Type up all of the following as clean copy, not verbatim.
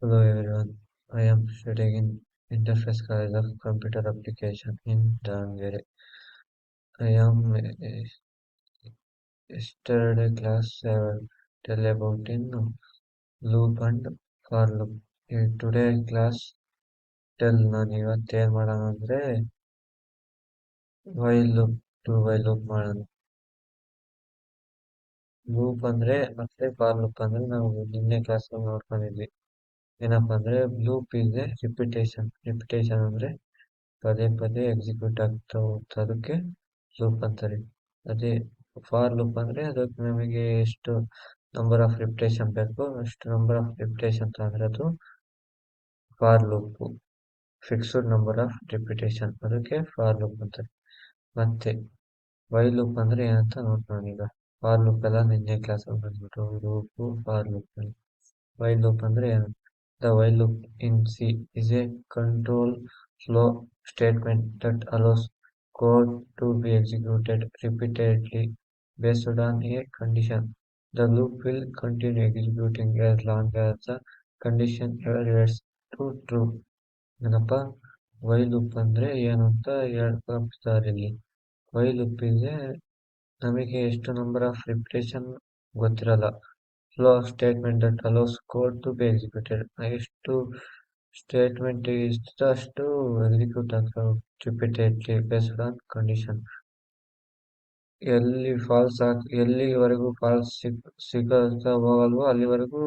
Hello everyone, I am studying in Interface College of Computer Application in Davangere. I am yesterday class I will tell about in loop and for loop. Today class tell ನಾನು ಇವತ್ತು ಏನ್ ಮಾಡೋಣ ಅಂದ್ರೆ while loop to while loop ಮಾಡೋಣ. Loop ಅಂದ್ರೆ ಮತ್ತೆ for loop ಅಂದ್ರೆ ನಾವು ನಿನ್ನೆ ಕ್ಲಾಸ್ ನೋಡ್ಕೊಂಡಿದ್ವಿ. ಏನಪ್ಪಾ ಅಂದ್ರೆ ಲೂಪ್ ಇದೆ ರಿಪಿಟೇಷನ್ ಅಂದ್ರೆ ಪದೇ ಪದೇ ಎಕ್ಸಿಕ್ಯೂಟ್ ಆಗ್ತಾ ಹೋಗ್ತಾ ಅದಕ್ಕೆ ಲೂಪ್ ಅಂತಾರೆ. ಅದೇ ಫಾರ್ ಲೂಪ್ ಅಂದ್ರೆ ಅದಕ್ಕೆ ನಮಗೆ ಎಷ್ಟು ನಂಬರ್ ಆಫ್ ರಿಪಿಟೇಷನ್ ಬೇಕು ಅಷ್ಟು ನಂಬರ್ ಆಫ್ ರಿಪಿಟೇಷನ್ ಅಂದ್ರೆ ಅದು for loop. Fixed number of repetition ಅದಕ್ಕೆ ಫಾರ್ ಲೂಪ್ ಅಂತಾರೆ. ಮತ್ತೆ ವೈಲ್ ಲೂಪ್ ಅಂದ್ರೆ ಏನಂತ ನೋಡ್ಕೊಳ್ಳೋಣ ಈಗ. ಫಾರ್ ಲೂಪ್ ಎಲ್ಲ ನಿನ್ನೆ ಕ್ಲಾಸ್ ಬಂದ್ಬಿಟ್ಟು loop for loop. While loop ಅಂದ್ರೆ ಏನು? The while loop in C is a control flow statement that allows code to be executed repeatedly based on a condition. The loop will continue executing as long as the condition evaluates to true. ಏನಪ್ಪ while loop ಅಂದ್ರೆ ಏನು ಅಂತ ಹೇಳ್ತಾರೆ ಇಲ್ಲಿ. While loop ಇದೆ ನಮಗೆ ಎಷ್ಟು number of repetition ಗೊತ್ತಿರಲ್ಲ. Flow statement that allows code to be executed. ಎಷ್ಟು ಸ್ಟೇಟ್ಮೆಂಟ್ ಇಷ್ಟ ಅಷ್ಟು ಎಕ್ಸಿಕ್ಯೂಟ್ ಆಗ್ತಾವೆ ರಿಪೀಟೆಡ್ಲಿ ಬೇಸ್ಡ್ ಆನ್ ಕಂಡೀಷನ್. ಎಲ್ಲಿವರೆಗೂ ಫಾಲ್ಸ್ ಸಿಗ್ತಾ ಹೋಗಲ್ವೋ ಅಲ್ಲಿವರೆಗೂ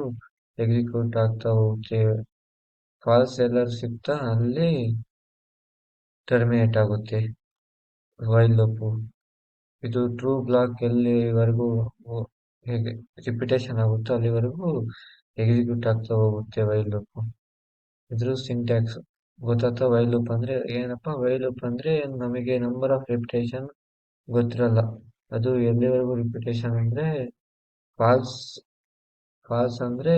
ಎಕ್ಸಿಕ್ಯೂಟ್ ಆಗ್ತಾ ಹೋಗುತ್ತೆ. ಫಾಲ್ಸ್ ಎಲ್ಲರೂ ಸಿಗ್ತಾ ಅಲ್ಲಿ ಟರ್ಮಿನೇಟ್ ಆಗುತ್ತೆ ವೈಲ್ ಲೂಪ್. ಇದು ಟ್ರೂ ಬ್ಲಾಕ್ ಎಲ್ಲಿವರೆಗೂ ಹೇಗೆ ರಿಪಿಟೇಷನ್ ಆಗುತ್ತೋ ಅಲ್ಲಿವರೆಗೂ ಎಕ್ಸಿಕ್ಯೂಟ್ ಆಗ್ತಾ ಹೋಗುತ್ತೆ ವೈಲ್ ಲೂಪ್. ಇದ್ರ ಸಿಂಟ್ಯಾಕ್ಸ್ ಗೊತ್ತಾಗ್ತಾ? ವೈಲ್ ಲೂಪ್ ಅಂದ್ರೆ ಏನಪ್ಪಾ? ವೈಲ್ ಲೂಪ್ ಅಂದ್ರೆ ನಮಗೆ ನಂಬರ್ ಆಫ್ ರಿಪಿಟೇಷನ್ ಗೊತ್ತಿರಲ್ಲ. ಅದು ಎಲ್ಲಿವರೆಗೂ ರಿಪಿಟೇಷನ್ ಅಂದ್ರೆ ಫಾಲ್ಸ್ ಫಾಲ್ಸ್ ಅಂದ್ರೆ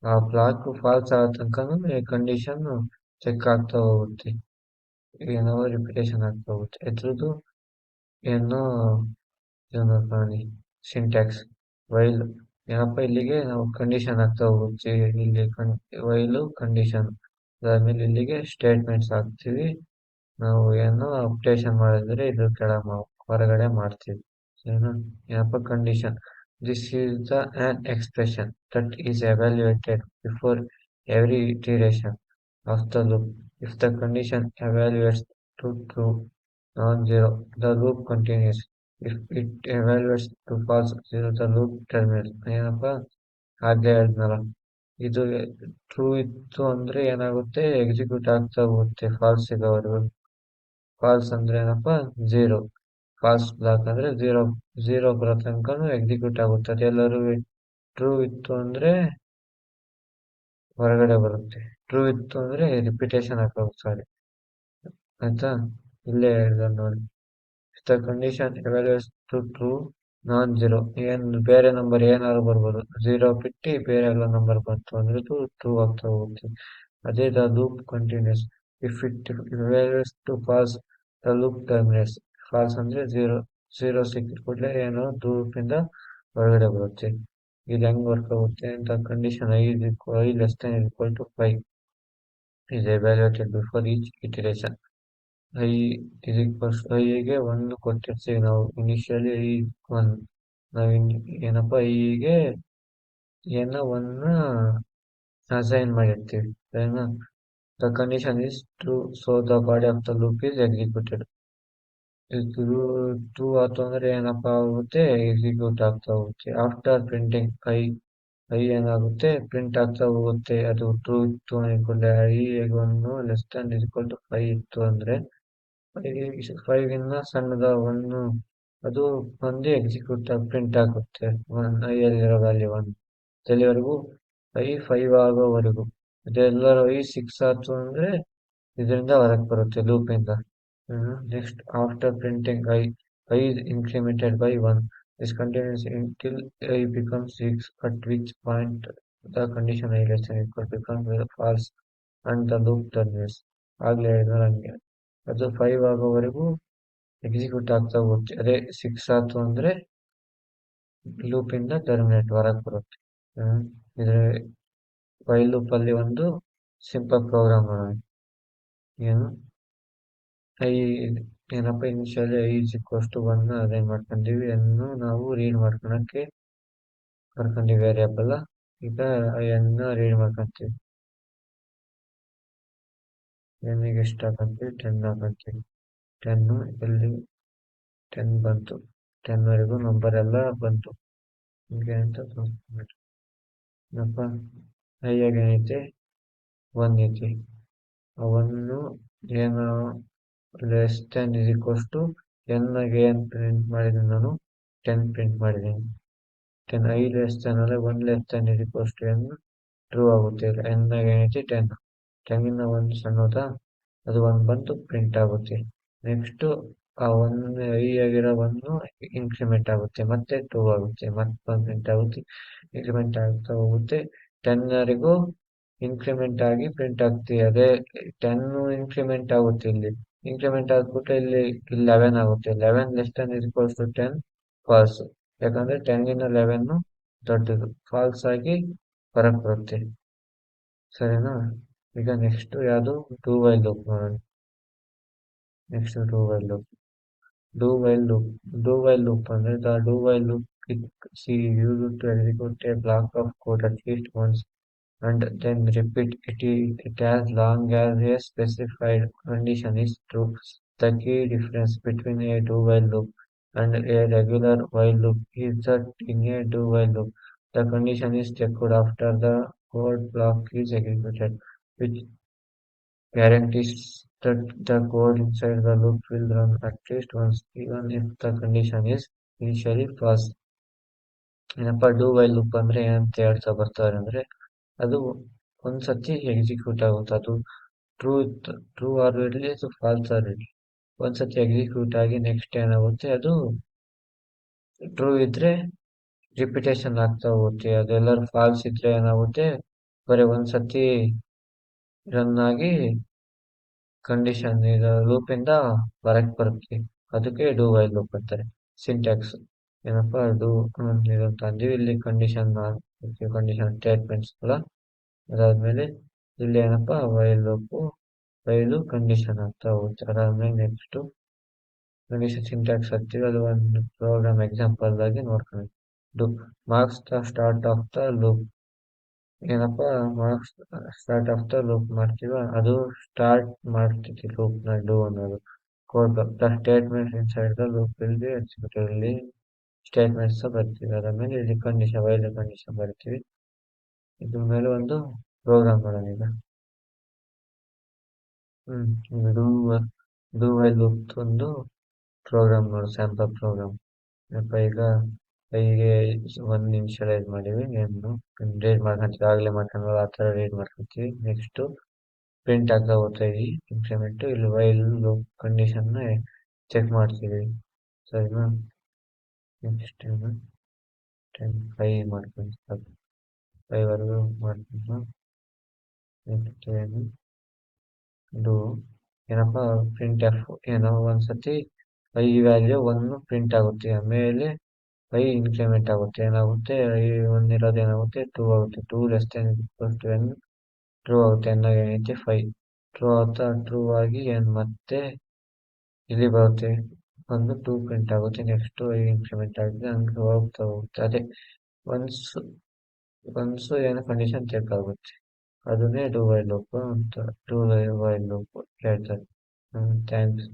ಆ ಬ್ಲಾಕ್ ಫಾಲ್ಸ್ ಆಗ ತನಕನೂ ಕಂಡೀಷನ್ ಚೆಕ್ ಆಗ್ತಾ ಹೋಗುತ್ತೆ. ಏನೋ ರಿಪಿಟೇಷನ್ ಆಗ್ತಾ ಹೋಗುತ್ತೆ. ಇದ್ರದ್ದು ಏನೋ ಪ್ರಾಣಿ ಸಿಂಟ್ಯಾಕ್ಸ್ ವೈಲ್ ಏನಪ್ಪ ಇಲ್ಲಿಗೆ ನಾವು ಕಂಡೀಷನ್ ಆಗ್ತಾ ಹೋಗುತ್ತೆ. ಇಲ್ಲಿ ವೈಲು ಕಂಡೀಷನ್ ಅದಾದ್ಮೇಲೆ ಇಲ್ಲಿಗೆ ಸ್ಟೇಟ್ಮೆಂಟ್ಸ್ ಹಾಕ್ತಿವಿ. ನಾವು ಏನೋ ಅಪ್ಡೇಷನ್ ಮಾಡಿದ್ರೆ ಇದ್ರ ಕೆಳಗೆ ಹೊರಗಡೆ ಮಾಡ್ತೀವಿ. ಏನಪ್ಪ condition. This is the an expression that is evaluated before every iteration of the loop. If the condition evaluates to true non-zero, the loop continues. If it evaluates to false, zero, the loop terminates. ಏನಪ್ಪ ಹಾಗೆ ಹೇಳಿದ್ನಲ್ಲ, ಇದು true ಇತ್ತು ಅಂದ್ರೆ ಏನಾಗುತ್ತೆ execute ಆಗ್ತಾ ಹೋಗುತ್ತೆ falls ಸಿಗೋವರೆಗೂ. Falls ಅಂದ್ರೆ ಏನಪ್ಪ ಝೀರೋ. ಫಾಲ್ಸ್ ಬ್ಲಾಕ್ ಅಂದ್ರೆ ಝೀರೋ ಬರೋ ತನಕನೂ ಎಕ್ಸಿಕ್ಯೂಟ್ ಆಗುತ್ತೆ. ಅದೆಲ್ಲರೂ ಟ್ರೂ ಇತ್ತು ಅಂದ್ರೆ ಹೊರಗಡೆ ಬರುತ್ತೆ. ಟ್ರೂ ಇತ್ತು ಅಂದ್ರೆ ರಿಪಿಟೇಷನ್ ಆಗ್ತಾ ಸಾರಿ ಆಯ್ತಾ. ಇಲ್ಲೇ ಹೇಳಿದ ನೋಡಿ. The condition evaluates to true non-zero. ಏನು ಬೇರೆ ನಂಬರ್ ಏನಾದ್ರು ಬರ್ಬೋದು. 0 ಬಿಟ್ಟು ಬೇರೆ ಎಲ್ಲ ನಂಬರ್ ಬಂತು ಅಂದ್ರೆ ಇದು ಟ್ರೂ ಆಗ್ತಾ ಹೋಗುತ್ತೆ. ಅದೇ the loop continues. If it evaluates to false, the loop terminates. false ಅಂದ್ರೆ ಝೀರೋ ಸಿಕ್ಕಿದ ಕೂಡಲೇ ಏನೋ ಲೂಪ್ ಇಂದ ಹೊರಗಡೆ ಬರುತ್ತೆ. ಇದು ಹೆಂಗ್ ವರ್ಕ್ ಆಗುತ್ತೆ ಅಂತ condition i less than or equal to 5 is evaluated before each iteration. I is equals ಐಗೆ 1 ಕೊಟ್ಟಿರ್ತೀವಿ ನಾವು ಇನಿಷಿಯಲಿ 1. ನಾವು ಏನಪ್ಪ ಐಗೆ ಏನೋ 1 ಅಸೈನ್ ಮಾಡಿರ್ತೀವಿ. The condition is true so the body of the loop is executed. ಇದು ಟ್ರೂ ಆಯ್ತು ಅಂದ್ರೆ ಏನಪ್ಪ ಆಗುತ್ತೆ ಎಕ್ಸಿಕ್ಯೂಟ್ ಆಗ್ತಾ ಹೋಗುತ್ತೆ. ಆಫ್ಟರ್ ಪ್ರಿಂಟಿಂಗ್ ಐ ಏನಾಗುತ್ತೆ ಪ್ರಿಂಟ್ ಆಗ್ತಾ ಹೋಗುತ್ತೆ. ಅದು ಟ್ರೂ ಇತ್ತು ಅನ್ಕೊಂಡೆ I 1 less than equal to 5 ಇತ್ತು ಅಂದ್ರೆ 5 ಇಂದ ಸಣ್ಣದ 1 ಅದು ಬಂದು ಎಕ್ಸಿಕ್ಯೂಟ್ ಪ್ರಿಂಟ್ ಆಗುತ್ತೆ. ಐಯಲ್ಲಿರೋ ವ್ಯಾಲ್ಯೂ 1 ಎಲ್ಲಿವರೆಗೂ ಐ 5 ಆಗೋವರೆಗೂ. ಅದೆಲ್ಲರೂ ಐ 6 ಆಯ್ತು ಅಂದ್ರೆ ಇದರಿಂದ ಹೊರಗೆ ಬರುತ್ತೆ ಲೂಪ್ ಇಂದ. Next after printing I is incremented by 1. This continues until I becomes 6, at which point the condition I less than equal becomes false and the loop terminates. ಆಗ್ಲೇ ಹೇಳಿದ್ರೆ ಹಂಗೆ ಅದು 5 ಆಗೋವರೆಗೂ ಎಕ್ಸಿಕ್ಯೂಟ್ ಆಗ್ತಾ ಹೋಗುತ್ತೆ. ಅದೇ 6 ಆಯ್ತು ಅಂದ್ರೆ ಲೂಪ್ ಇಂದ ಟರ್ಮಿನೇಟ್ ಹೊರಗೆ ಬರುತ್ತೆ. ಇದ್ರೆ ವೈಲ್ ಲೂಪ್ ಅಲ್ಲಿ ಒಂದು ಸಿಂಪಲ್ ಪ್ರೋಗ್ರಾಮ್ ಮಾಡೋಣ. ಏನು ಐ ಏನಪ್ಪ initially I is equals to 1 ಅದೇ ಮಾಡ್ಕೊಂಡಿವಿ, ಅನ್ನು ನಾವು ರೀಡ್ ಮಾಡ್ಕೊಳಕ್ಕೆ ಬರ್ಕೊಂಡ್ವಿ ವೇರಿಯಬಲ್. ಈಗ ಐ ಅನ್ನ ರೀಡ್ ಮಾಡ್ಕೊಂತೀವಿ. ಎನ್ನಿಗೆ ಎಷ್ಟು ಹಾಕಂತೀವಿ? 10 ಹಾಕಂತೀವಿ. 10 ಎಲ್ಲಿ 10 ಬಂತು, 10 ವರೆಗೂ ನಂಬರ್ ಎಲ್ಲ ಬಂತು. ಹೀಗೆ ಅಂತ ಏನಪ್ಪ ಐಯಾಗ ಏನೈತೆ 1 ಐತಿ. ಆ 1 ಏನು less than is equals to n ಆಗಿ ಏನು ಪ್ರಿಂಟ್ ಮಾಡಿದ್ದೀನಿ ನಾನು? 10 ಪ್ರಿಂಟ್ ಮಾಡಿದ್ದೀನಿ. 10 ಐ ಲೆಸ್ ದೆನ್ ಅಲ್ಲ 1 less than is equals to n true ಆಗುತ್ತೆ. ಎನ್ ಆಗಿ ಏನೈತಿ 10. 10 ಗಿಂತ 1 ಸಣ್ಣದಾ, ಅದು 1 ಬಂತು ಪ್ರಿಂಟ್ ಆಗುತ್ತೆ. ನೆಕ್ಸ್ಟ್ ಆ 1 ಐ ಆಗಿರೋ 1 ಇನ್ಕ್ರಿಮೆಂಟ್ ಆಗುತ್ತೆ, ಮತ್ತೆ 2 ಆಗುತ್ತೆ, ಮತ್ತೆ 1 ಪ್ರಿಂಟ್ ಆಗುತ್ತೆ, ಇನ್ಕ್ರಿಮೆಂಟ್ ಆಗ್ತಾ ಹೋಗುತ್ತೆ. 10 ವರೆಗೂ ಇನ್ಕ್ರಿಮೆಂಟ್ ಆಗಿ ಪ್ರಿಂಟ್ ಆಗ್ತೀವಿ. ಅದೇ 10 ಇನ್ಕ್ರಿಮೆಂಟ್ ಆಗುತ್ತೆ. ಇಲ್ಲಿ ಇನ್ಕ್ರಿಮೆಂಟ್ ಆಗ್ಬಿಟ್ಟು ಇಲ್ಲಿ 11 ಆಗುತ್ತೆ. 11 less than is equals to 10 false, ಯಾಕಂದ್ರೆ 10 ಗಿಂತ 11 ದೊಡ್ಡದು. ಫಾಲ್ಸ್ ಆಗಿ ಹೊರಗೆ ಬರುತ್ತೆ. ಸರಿನಾ? ಈಗ ನೆಕ್ಸ್ಟ್ ಯಾವುದು? ಡೂ ವೈಲ್ ಲೂಪ್ ನೋಡೋಣ. Next do while loop. Do while loop. Do while loop ಅಂದ್ರೆ the do while loop is used to execute a block of code at least once and then repeat it as long as a specified condition is true. The key difference between a do while loop and a regular while loop is that in a do while loop, the condition is checked after the code block is executed, which guarantees that the code inside the loop will run at least once, even if the condition is initially false. ಏನಪ್ಪ do while loop ಅಂದ್ರೆ ಏನಂತ ಹೇಳ್ತಾ ಬರ್ತಾರೆ ಅಂದ್ರೆ, ಅದು ಒಂದ್ಸತಿ execute ಆಗುತ್ತೆ. ಅದು ಟ್ರೂ ಆರ್ ಇರಲಿ, ಅದು ಫಾಲ್ಸ್ ಆರ್ ಇರಲಿ, ಒಂದ್ಸತಿ ಎಕ್ಸಿಕ್ಯೂಟ್ ಆಗಿ ನೆಕ್ಸ್ಟ್ ಏನಾಗುತ್ತೆ, ಅದು ಟ್ರೂ ಇದ್ರೆ ರಿಪಿಟೇಷನ್ ಆಗ್ತಾ ಹೋಗುತ್ತೆ. ಅದೆಲ್ಲರೂ ಫಾಲ್ಸ್ ಇದ್ರೆ ಏನಾಗುತ್ತೆ, ಬರೀ ಒಂದ್ಸತಿ ರನ್ ಆಗಿ ಕಂಡೀಷನ್ ಈಗ ಲೂಪ್ ಇಂದ ಹೊರಗೆ ಬರುತ್ತೆ. ಅದಕ್ಕೆ ಡೂ ವೈಲ್ ಲೂಪ್ ಅಂತಾರೆ. ಸಿಂಟ್ಯಾಕ್ಸ್ ಏನಪ್ಪಾ ಡೂ ಅಂತ ಅಂದಿವಿ. ಇಲ್ಲಿ ಕಂಡೀಷನ್ ಸ್ಟೇಟ್ಮೆಂಟ್ಸ್ ಕೂಡ. ಅದಾದ್ಮೇಲೆ ಇಲ್ಲಿ ಏನಪ್ಪಾ ವೈಲ್ ಲೂಪ್, ವೈಲು ಕಂಡೀಷನ್ ಆಗ್ತಾ ಹೋಗುತ್ತೆ. ಅದಾದ್ಮೇಲೆ ನೆಕ್ಸ್ಟ್ ಕಂಡೀಷನ್ ಸಿಂಟ್ಯಾಕ್ಸ್ ಹಾಕ್ತಿವಿ. ಅದು ಒಂದು ಪ್ರೋಗ್ರಾಮ್ ಎಕ್ಸಾಂಪಲ್ ಆಗಿ ನೋಡ್ಕೊಂಡು do marks the start of the loop. ಏನಪ್ಪಾ marks start of the loop ಮಾಡ್ತೀವ, ಅದು ಸ್ಟಾರ್ಟ್ ಮಾಡ್ತೈತಿ ಲೂಪ್ ನ ಡೂ ಅನ್ನೋದು. Code the statements inside the loop will be executed. ಇಲ್ಲಿ ಸ್ಟೇಟ್ಮೆಂಟ್ಸ್ ಬರ್ತೀವಿ. ಅದಾದ್ಮೇಲೆ ಇಲ್ಲಿ ಕಂಡೀಷನ್ ವೈಲ್ ಕಂಡೀಷನ್ ಬರ್ತೀವಿ. ಇದ್ರ ಮೇಲೆ ಒಂದು ಪ್ರೋಗ್ರಾಮ್ ಮಾಡೋಣ ಈಗ. ಡೂ ವೈಲ್ ಲೂಪ್ ಒಂದು ಪ್ರೋಗ್ರಾಮ್ ನೋಡು, ಸ್ಯಾಂಪಲ್ ಪ್ರೋಗ್ರಾಮ್. ಈಗ ಐಗೆ 1 ಇನಿಷಿಯಲೈಸ್ ಮಾಡಿವಿ, ಏನು ರೀಡ್ ಮಾಡ್ಕೊಂತೀವಿ, ಆಗ್ಲೇ ಮಾಡ್ಕೊಂಡ್ವಲ್ಲ ಆ ಥರ ರೀಡ್ ಮಾಡ್ಕೊಂತೀವಿ. ನೆಕ್ಸ್ಟ್ ಪ್ರಿಂಟ್ ಆಗ್ತಾ ಹೋಗ್ತಾ ಇದೀವಿ ಇನ್ಕ್ರಿಮೆಂಟ್. ಇಲ್ಲಿ ವೈಲ್ ಲೂಪ್ ಕಂಡೀಷನ್ ಚೆಕ್ ಮಾಡ್ತೀವಿ. ಸರಿನಾ? ನೆಕ್ಸ್ಟ್ ಏನು 10 5 ಮಾಡ್ಕೊಂತೀವಿ, 5 ವರೆಗೂ ಮಾಡ್ಕೊಂಡು ನೆಕ್ಸ್ಟ್ ಏನು ಡೂ ಏನಪ್ಪ ಪ್ರಿಂಟ್ ಎಫ್. ಏನೋ ಒಂದ್ಸತಿ ಐ ವ್ಯಾಲ್ಯೂ 1 ಪ್ರಿಂಟ್ ಆಗುತ್ತೆ, ಆಮೇಲೆ ಐ ಇನ್ಕ್ರಿಮೆಂಟ್ ಆಗುತ್ತೆ. ಏನಾಗುತ್ತೆ, ಐ 1 ಇರೋದು ಏನಾಗುತ್ತೆ 2 ಆಗುತ್ತೆ. 2 less than equals to n true ಆಗುತ್ತೆ. ಎನ್ ಆಗಿ ಏನೈತೆ 5 ಟ್ರೂ ಆಗುತ್ತಾ. ಟ್ರೂ ಆಗಿ ಏನ್ ಮತ್ತೆ ಇಲ್ಲಿ ಬರುತ್ತೆ, ಒಂದು 2 ಪ್ರಿಂಟ್ ಆಗುತ್ತೆ. ನೆಕ್ಸ್ಟ್ ಐ ಇನ್ಕ್ರಿಮೆಂಟ್ ಆಗುತ್ತೆ, ಹಂಗೆ ಹೋಗ್ತಾ ಹೋಗುತ್ತೆ. ಅದೇ ಒನ್ಸ್ ಏನೋ ಕಂಡೀಷನ್ ಚೆಕ್ ಆಗುತ್ತೆ, ಅದನ್ನೇ ಡೂ ವೈಲ್ ಲೂಪ್ ಅಂತ ಡೂ ವೈಲ್ ಲೂಪ್ ಹೇಳ್ತಾರೆ. ಥ್ಯಾಂಕ್ಸ್.